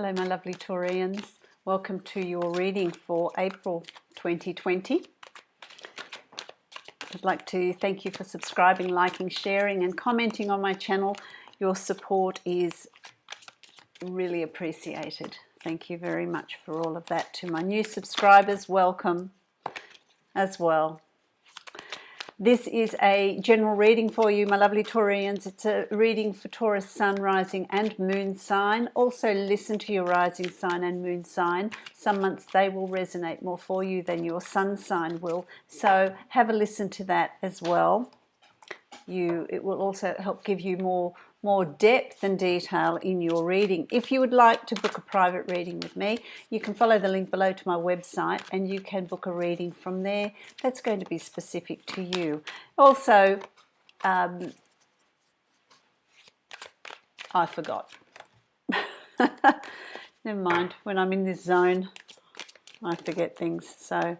Hello my lovely Taurians, welcome to your reading for April 2020. I'd like to thank you for subscribing, liking, sharing and commenting on my channel. Your support is really appreciated. Thank you very much for all of that. To my new subscribers, welcome as well. This is a general reading for you, my lovely Taurians. It's a reading for Taurus sun, rising and moon sign. Also listen to your rising sign and moon sign. Some months they will resonate more for you than your sun sign will. So have a listen to that as well. It will also help give you more depth and detail in your reading. If you would like to book a private reading with me, you can follow the link below to my website and you can book a reading from there. That's going to be specific to you. Also, I forgot. Never mind, when I'm in this zone, I forget things, so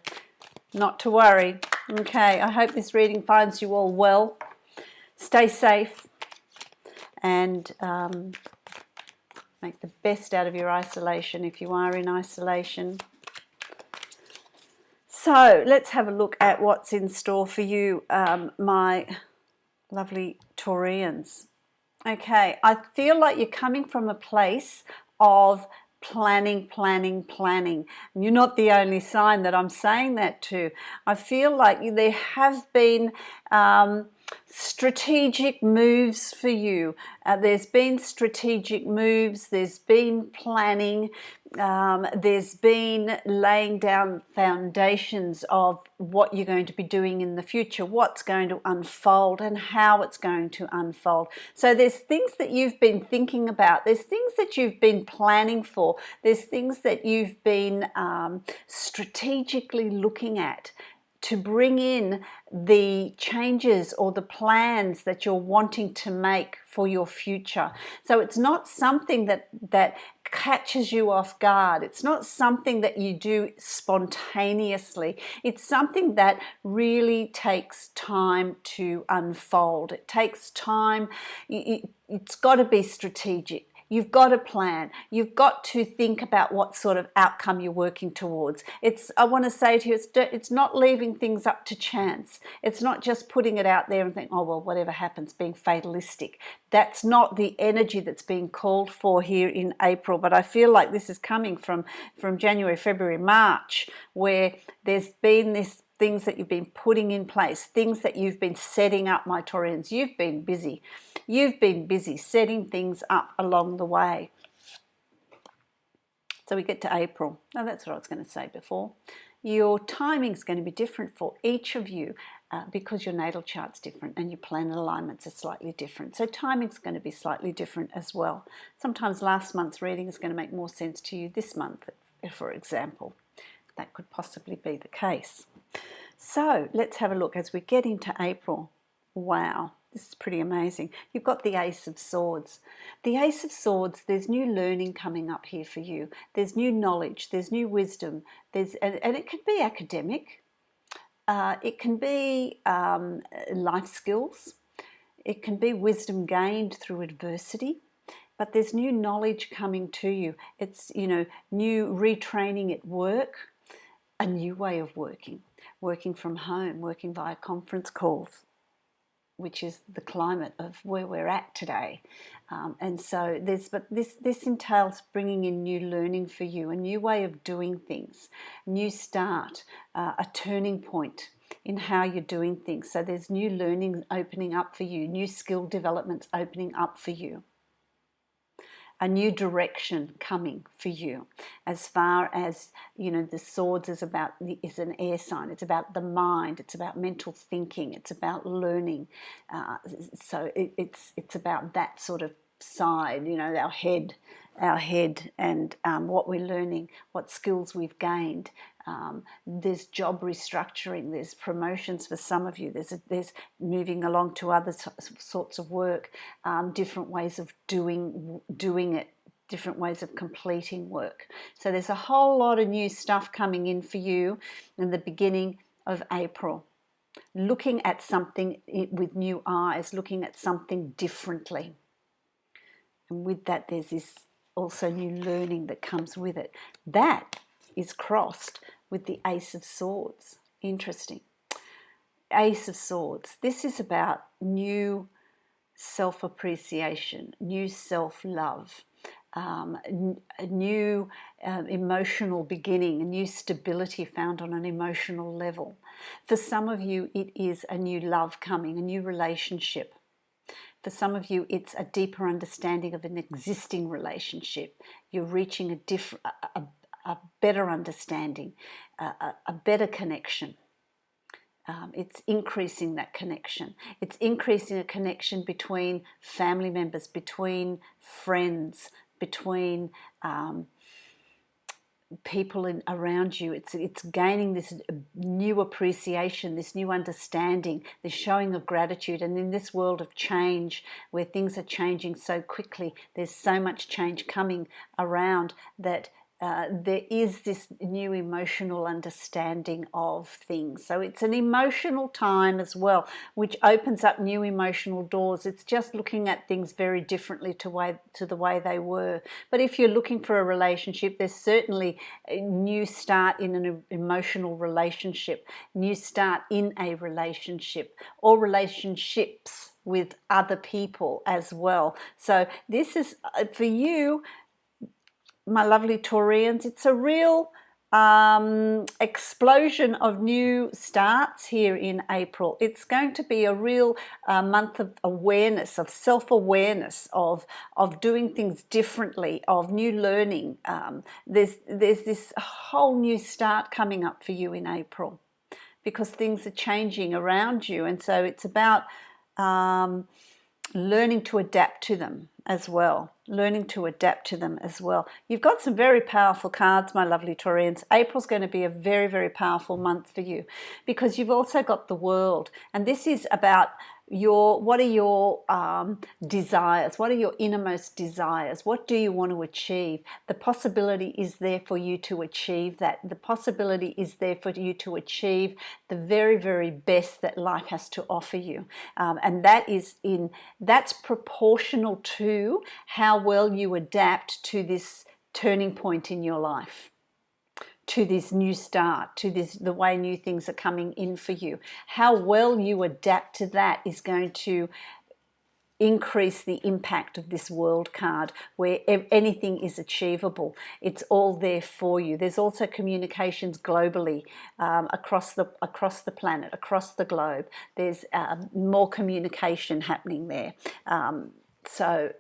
not to worry. Okay, I hope this reading finds you all well. Stay safe and make the best out of your isolation if you are in isolation. So let's have a look at what's in store for you, my lovely Taurians. Okay, I feel like you're coming from a place of planning. And you're not the only sign that I'm saying that to. I feel like there have been strategic moves for you. There's been strategic moves, there's been planning, there's been laying down foundations of what you're going to be doing in the future, what's going to unfold and how it's going to unfold. So there's things that you've been thinking about, there's things that you've been planning for, there's things that you've been strategically looking at to bring in the changes or the plans that you're wanting to make for your future. So it's not something that catches you off guard. It's not something that you do spontaneously. It's something that really takes time to unfold. It takes time. It's got to be strategic. You've got a plan. You've got to think about what sort of outcome you're working towards. I want to say to you, it's not leaving things up to chance. It's not just putting it out there and think, oh, well, whatever happens, being fatalistic. That's not the energy that's being called for here in April. But I feel like this is coming from January, February, March, where there's been this things that you've been putting in place, things that you've been setting up, my Taurians. You've been busy. You've been busy setting things up along the way. So we get to April. Now that's what I was going to say before. Your timing is going to be different for each of you because your natal chart's different and your planet alignments are slightly different. So timing's going to be slightly different as well. Sometimes last month's reading is going to make more sense to you this month, for example. That could possibly be the case. So let's have a look as we get into April. Wow, this is pretty amazing. You've got the Ace of Swords. The Ace of Swords, there's new learning coming up here for you. There's new knowledge, there's new wisdom, and it can be academic. It can be life skills. It can be wisdom gained through adversity. But there's new knowledge coming to you. It's, new retraining at work, a new way of working from home, working via conference calls, which is the climate of where we're at today. And so this entails bringing in new learning for you, a new way of doing things, new start, a turning point in how you're doing things. So there's new learning opening up for you, new skill developments opening up for you. A new direction coming for you. As far as, the swords is an air sign. It's about the mind. It's about mental thinking. It's about learning. So it's about that sort of side, our head and what we're learning, what skills we've gained. There's job restructuring, there's promotions for some of you, there's moving along to other sorts of work, different ways of doing it, different ways of completing work. So there's a whole lot of new stuff coming in for you in the beginning of April. Looking at something with new eyes, looking at something differently. And with that, there's this also new learning that comes with it. That is crossed with the Ace of Swords. Interesting. Ace of Swords. This is about new self-appreciation, new self-love, a new emotional beginning, a new stability found on an emotional level. For some of you, it is a new love coming, a new relationship. For some of you, it's a deeper understanding of an existing relationship. You're reaching a better understanding, a better connection. It's increasing that connection. It's increasing a connection between family members, between friends, between people around you. It's gaining this new appreciation, this new understanding, this showing of gratitude. And in this world of change, where things are changing so quickly, there's so much change coming around that there is this new emotional understanding of things. So it's an emotional time as well, which opens up new emotional doors. It's just looking at things very differently to the way they were. But if you're looking for a relationship, there's certainly a new start in an emotional relationship, new start in a relationship, or relationships with other people as well. So this is, for you, my lovely Taurians, it's a real explosion of new starts here in April. It's going to be a real month of awareness, of self-awareness, of doing things differently, of new learning. There's this whole new start coming up for you in April, because things are changing around you, and so it's about learning to adapt to them as well. Learning to adapt to them as well. You've got some very powerful cards, my lovely Taurians. April's going to be a very, very powerful month for you, because you've also got the World, and this is about what are your desires? What are your innermost desires? What do you want to achieve? The possibility is there for you to achieve that. The possibility is there for you to achieve the very, very best that life has to offer you, and that's proportional to how well you adapt to this turning point in your life, to this new start, to the way new things are coming in for you. How well you adapt to that is going to increase the impact of this World card, where anything is achievable. It's all there for you. There's also communications globally, across the planet, across the globe. There's more communication happening there. So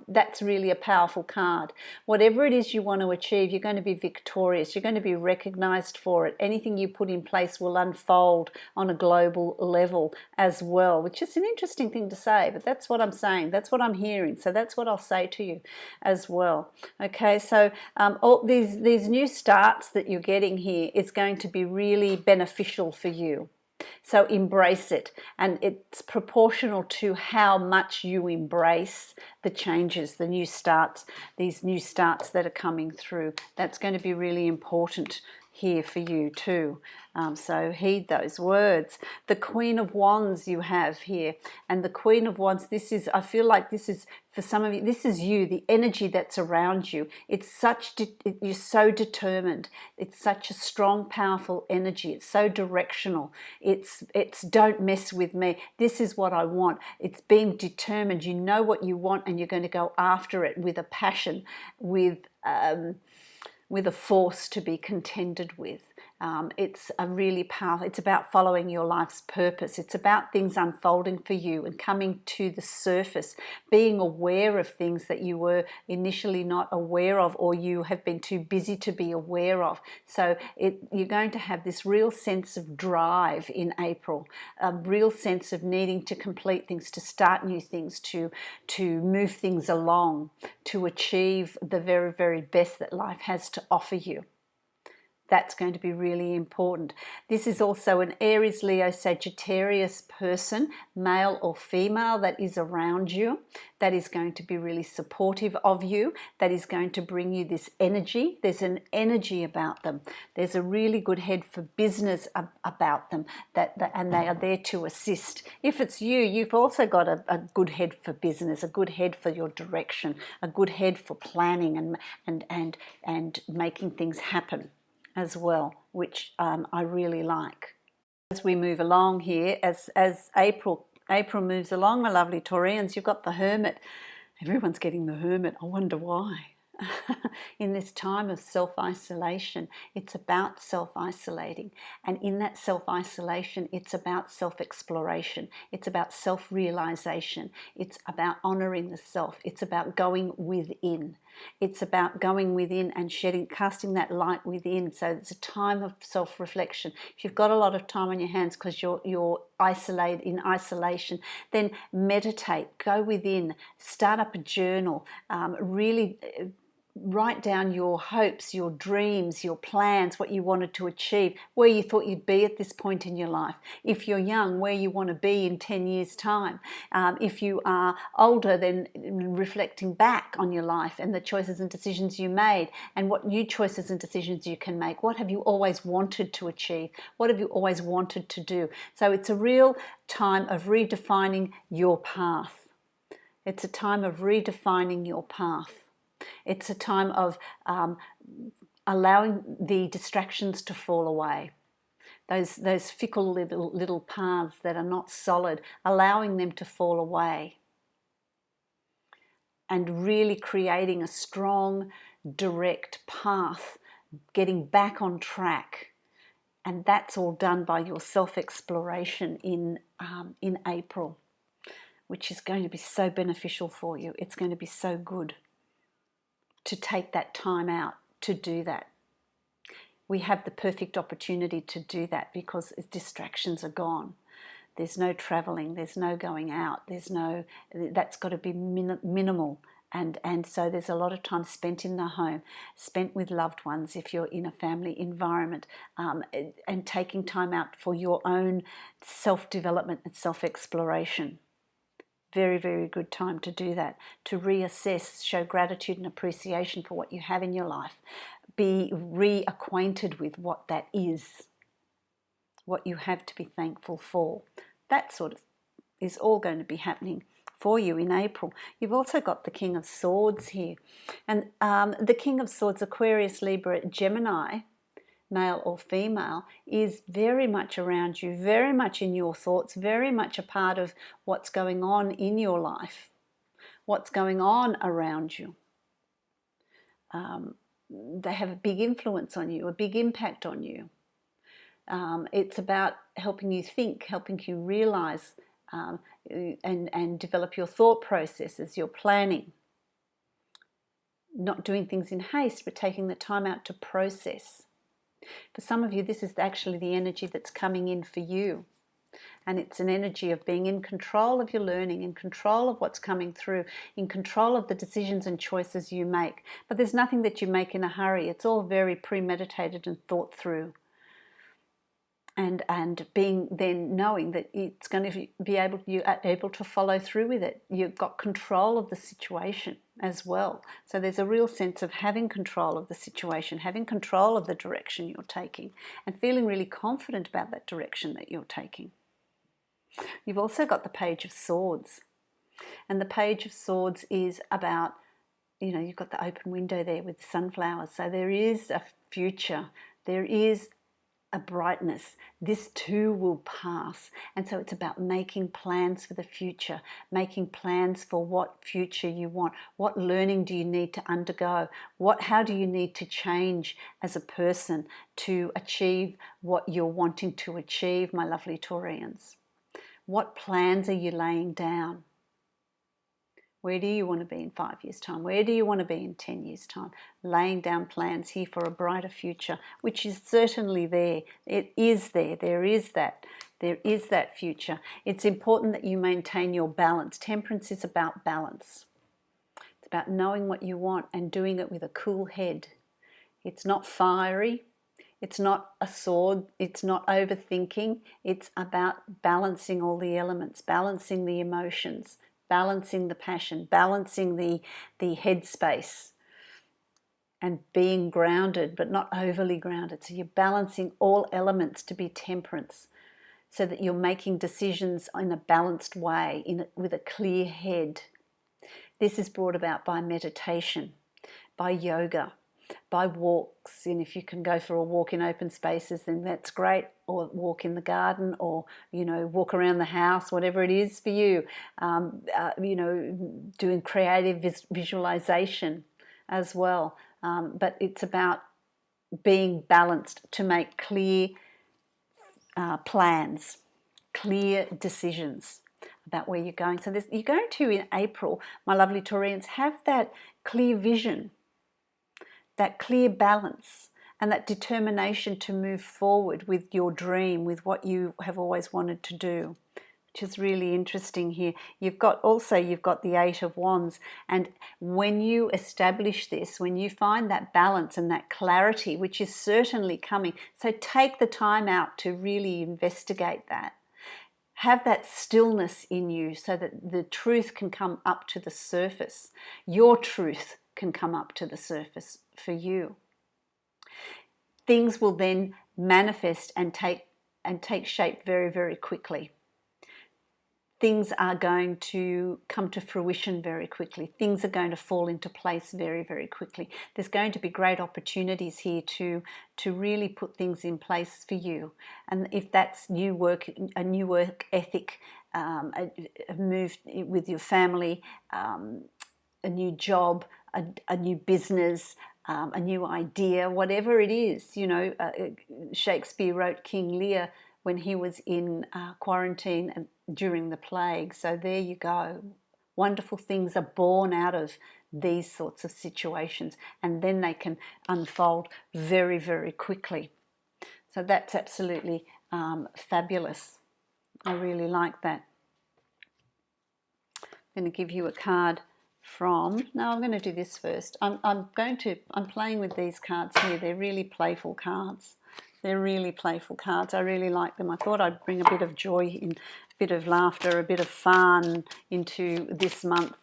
that's really a powerful card. Whatever it is you want to achieve, you're going to be victorious. You're going to be recognized for it. Anything you put in place will unfold on a global level as well, which is an interesting thing to say, but that's what I'm saying. That's what I'm hearing. So that's what I'll say to you as well. Okay, so all these new starts that you're getting here is going to be really beneficial for you. So embrace it, and it's proportional to how much you embrace the changes, the new starts, these new starts that are coming through. That's going to be really important here for you too. So heed those words. The Queen of Wands you have here, and the Queen of Wands, I feel like this is, for some of you, this is you, the energy that's around you. You're so determined. It's such a strong, powerful energy. It's so directional. It's don't mess with me. This is what I want. It's being determined. You know what you want, and you're going to go after it with a passion, with a force to be contended with. It's a really powerful, it's about following your life's purpose. It's about things unfolding for you and coming to the surface, being aware of things that you were initially not aware of, or you have been too busy to be aware of. So you're going to have this real sense of drive in April, a real sense of needing to complete things, to start new things, to move things along, to achieve the very, very best that life has to offer you. That's going to be really important. This is also an Aries, Leo, Sagittarius person, male or female, that is around you, that is going to be really supportive of you, that is going to bring you this energy. There's an energy about them. There's a really good head for business about them, and they are there to assist. If it's you, you've also got a good head for business, a good head for your direction, a good head for planning and making things happen as well, which I really like. As we move along here, as April moves along, my lovely Taurians, you've got the Hermit. Everyone's getting the Hermit. I wonder why. In this time of self-isolation, it's about self-isolating, and in that self-isolation, it's about self-exploration, it's about self-realization, it's about honoring the self, it's about going within. It's about going within and casting that light within. So it's a time of self-reflection. If you've got a lot of time on your hands because you're in isolation, then meditate, go within, start up a journal, really write down your hopes, your dreams, your plans, what you wanted to achieve, where you thought you'd be at this point in your life. If you're young, where you want to be in 10 years' time. If you are older, then reflecting back on your life and the choices and decisions you made, and what new choices and decisions you can make. What have you always wanted to achieve? What have you always wanted to do? So it's a real time of redefining your path. It's a time of redefining your path. It's a time of allowing the distractions to fall away. Those fickle little paths that are not solid, allowing them to fall away. And really creating a strong, direct path, getting back on track. And that's all done by your self-exploration in April, which is going to be so beneficial for you. It's going to be so good to take that time out to do that. We have the perfect opportunity to do that because distractions are gone. There's no traveling, there's no going out, that's got to be minimal. And so there's a lot of time spent in the home, spent with loved ones if you're in a family environment, and taking time out for your own self-development and self-exploration. Very, very good time to do that, to reassess, show gratitude and appreciation for what you have in your life. Be reacquainted with what that is, what you have to be thankful for. That sort of is all going to be happening for you in April. You've also got the King of Swords here. And the King of Swords, Aquarius, Libra, Gemini, male or female, is very much around you, very much in your thoughts, very much a part of what's going on in your life, what's going on around you. They have a big influence on you, a big impact on you. It's about helping you think, helping you realize and develop your thought processes, your planning. Not doing things in haste, but taking the time out to process. For some of you, this is actually the energy that's coming in for you. And it's an energy of being in control of your learning, in control of what's coming through, in control of the decisions and choices you make. But there's nothing that you make in a hurry. It's all very premeditated and thought through. And being then knowing that it's going to be you are able to follow through with it. You've got control of the situation as well. So there's a real sense of having control of the situation, having control of the direction you're taking, and feeling really confident about that direction that you're taking. You've also got the Page of Swords. And the Page of Swords is about, you've got the open window there with the sunflowers. So there is a future. There is a brightness. This too will pass. And so it's about making plans for the future, making plans for what future you want. What learning do you need to undergo? How do you need to change as a person to achieve what you're wanting to achieve, my lovely Taurians? What plans are you laying down? Where do you want to be in 5 years' time? Where do you want to be in 10 years' time? Laying down plans here for a brighter future, which is certainly there. It is there. There is that. There is that future. It's important that you maintain your balance. Temperance is about balance. It's about knowing what you want and doing it with a cool head. It's not fiery. It's not a sword, it's not overthinking, it's about balancing all the elements, balancing the emotions, balancing the passion, balancing the headspace, and being grounded but not overly grounded. So you're balancing all elements to be temperance, so that you're making decisions in a balanced way, with a clear head. This is brought about by meditation, by yoga, by walks. And if you can go for a walk in open spaces, then that's great, or walk in the garden, or walk around the house, whatever it is for you. Doing creative visualization as well. But it's about being balanced to make clear plans, clear decisions about where you're going. So you're going to, in April, my lovely Taurians, have that clear vision, that clear balance, and that determination to move forward with your dream, with what you have always wanted to do, which is really interesting here. You've got the Eight of Wands, and when you establish this, when you find that balance and that clarity, which is certainly coming, so take the time out to really investigate that. Have that stillness in you so that the truth can come up to the surface. Your truth can come up to the surface for you. Things will then manifest and take shape very, very quickly. Things are going to come to fruition very quickly. Things are going to fall into place very, very quickly. There's going to be great opportunities here to really put things in place for you. And if that's a new work ethic, a move with your family, a new job, a new business, a new idea, whatever it is. Shakespeare wrote King Lear when he was in quarantine and during the plague. So there you go. Wonderful things are born out of these sorts of situations, and then they can unfold very, very quickly. So that's absolutely fabulous. I really like that. I'm going to give you a card from... No, I'm going to do this first. I'm playing with these cards here. They're really playful cards. They're really playful cards. I really like them. I thought I'd bring a bit of joy, a bit of laughter, a bit of fun into this month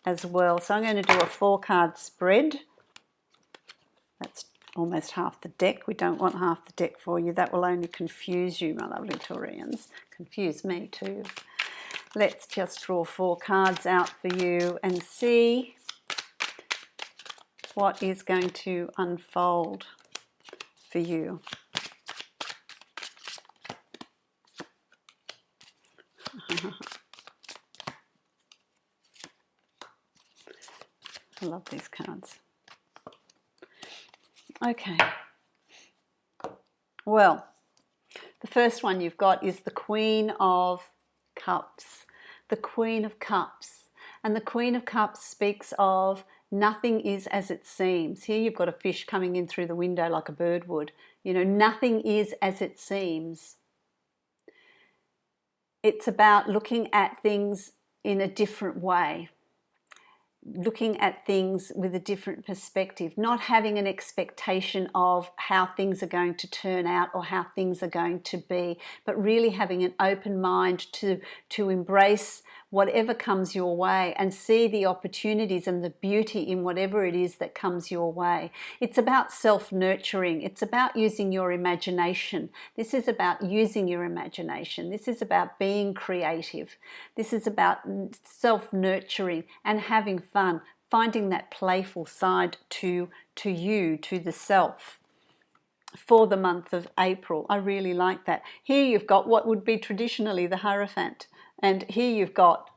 as well. So I'm going to do a 4-card spread. That's almost half the deck. We don't want half the deck for you. That will only confuse you, my lovely Taurians. Confuse me too. Let's just draw 4 cards out for you and see what is going to unfold for you. I love these cards. Okay. Well, the first one you've got is the Queen of Cups. The Queen of Cups. And the Queen of Cups speaks of nothing is as it seems. Here you've got a fish coming in through the window like a bird would. Nothing is as it seems. It's about looking at things in a different way, looking at things with a different perspective, not having an expectation of how things are going to turn out or how things are going to be, but really having an open mind to embrace whatever comes your way and see the opportunities and the beauty in whatever it is that comes your way. It's about self-nurturing. It's about using your imagination. This is about using your imagination. This is about being creative. This is about self-nurturing and having fun, finding that playful side to you, to the self. For the month of April. I really like that. Here you've got what would be traditionally the Hierophant. And here you've got,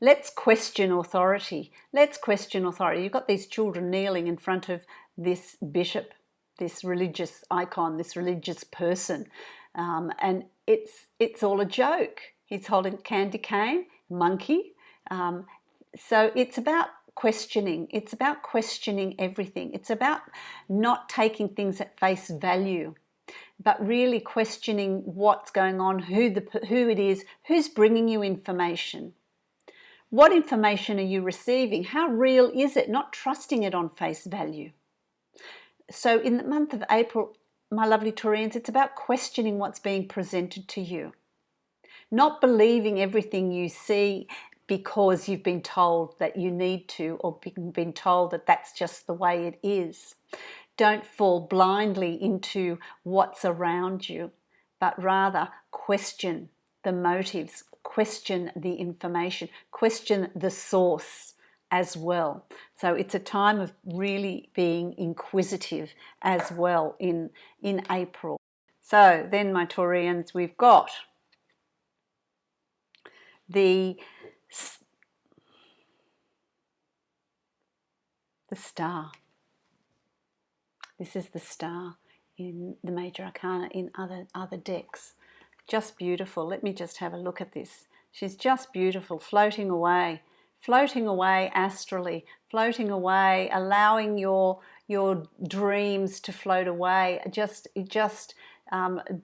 let's question authority. Let's question authority. You've got these children kneeling in front of this bishop, this religious icon, this religious person. And it's all a joke. He's holding a candy cane, monkey. So it's about questioning. It's about questioning everything. It's about not taking things at face value, but really questioning what's going on, who it is, who's bringing you information. What information are you receiving? How real is it? Not trusting it on face value. So in the month of April, my lovely Taurians, it's about questioning what's being presented to you. Not believing everything you see because you've been told that you need to, or been told that that's just the way it is. Don't fall blindly into what's around you, but rather question the motives, question the information, question the source as well. So it's a time of really being inquisitive as well in April. So then, my Taurians, we've got the star. This is the star in the major arcana in other decks. Just beautiful. Let me just have a look at this. She's just beautiful, floating away astrally, floating away, allowing your dreams to float away, just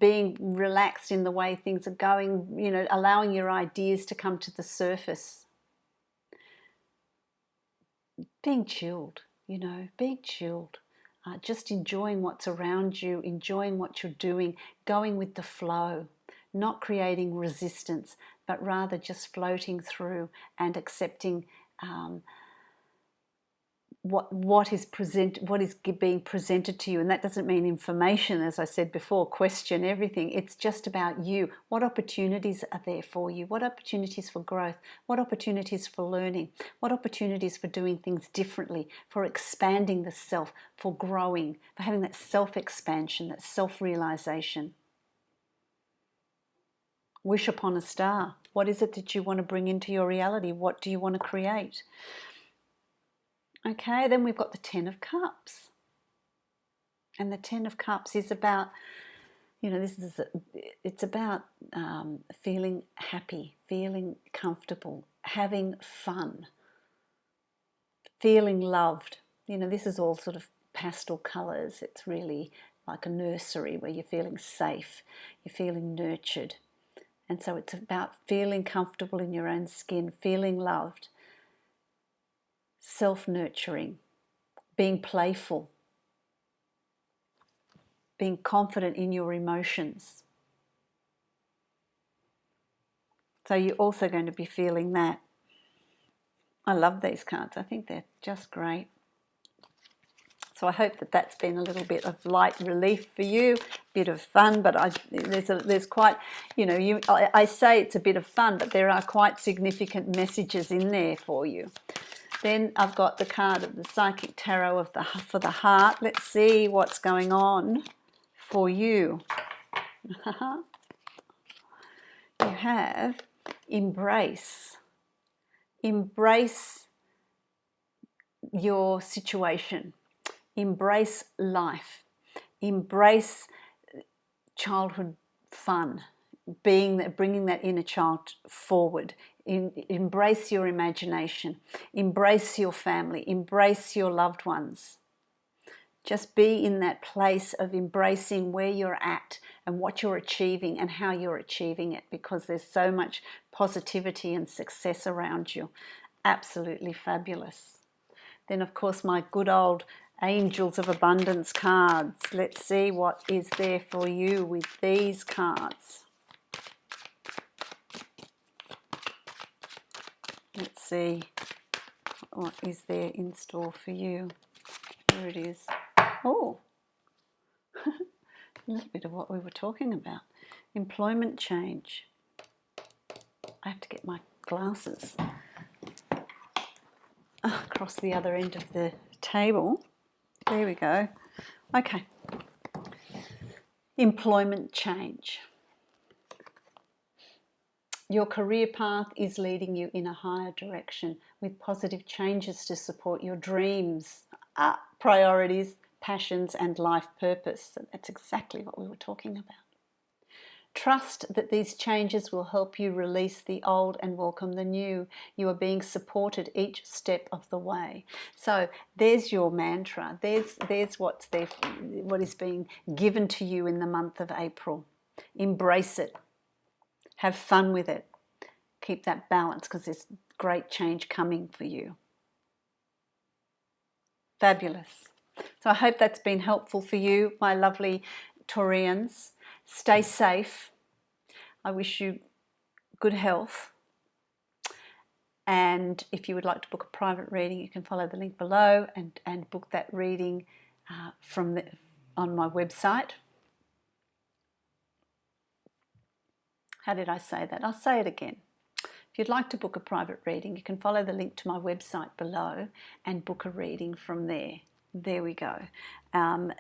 being relaxed in the way things are going, you know, allowing your ideas to come to the surface. Being chilled, you know, being chilled. Just enjoying what's around you, enjoying what you're doing, going with the flow, not creating resistance, but rather just floating through and accepting what is being presented to you. And that doesn't mean information, as I said before, question everything. It's just about you. What opportunities are there for you? What opportunities for growth? What opportunities for learning? What opportunities for doing things differently, for expanding the self, for growing, for having that self-expansion, that self-realization? Wish upon a star. What is it that you want to bring into your reality? What do you want to create? Okay, then we've got the Ten of Cups. And the Ten of Cups is about, you know, it's about feeling happy, feeling comfortable, having fun, feeling loved. You know, this is all sort of pastel colours. It's really like a nursery where you're feeling safe, you're feeling nurtured. And so it's about feeling comfortable in your own skin, feeling loved, self-nurturing, being playful, being confident in your emotions. So you're also going to be feeling that. I love these cards. I think they're just great. So I hope that that's been a little bit of light relief for you, a bit of fun, but there's quite, you know, I say it's a bit of fun, but there are quite significant messages in there for you. Then I've got the card of the Psychic Tarot for the heart. Let's see what's going on for you. You have embrace. Embrace your situation. Embrace life. Embrace childhood fun. Bringing that inner child forward. Embrace your imagination. Embrace your family. Embrace your loved ones. Just be in that place of embracing where you're at and what you're achieving and how you're achieving it, because there's so much positivity and success around you. Absolutely fabulous. Then, of course, my good old Angels of Abundance cards. Let's see what is there for you with these cards. Let's see what is there in store for you. Here it is. Oh, a little bit of what we were talking about. Employment change. I have to get my glasses across the other end of the table. There we go. Okay. Employment change. Your career path is leading you in a higher direction with positive changes to support your dreams, priorities, passions, and life purpose. So that's exactly what we were talking about. Trust that these changes will help you release the old and welcome the new. You are being supported each step of the way. So there's your mantra. There's what is being given to you in the month of April. Embrace it. Have fun with it. Keep that balance, because there's great change coming for you. Fabulous. So I hope that's been helpful for you, my lovely Taurians. Stay safe. I wish you good health. And if you would like to book a private reading, you can follow the link below and book that reading on my website. How did I say that? I'll say it again. If you'd like to book a private reading, you can follow the link to my website below and book a reading from there. There we go. And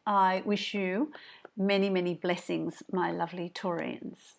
I wish you many, many blessings, my lovely Taurians.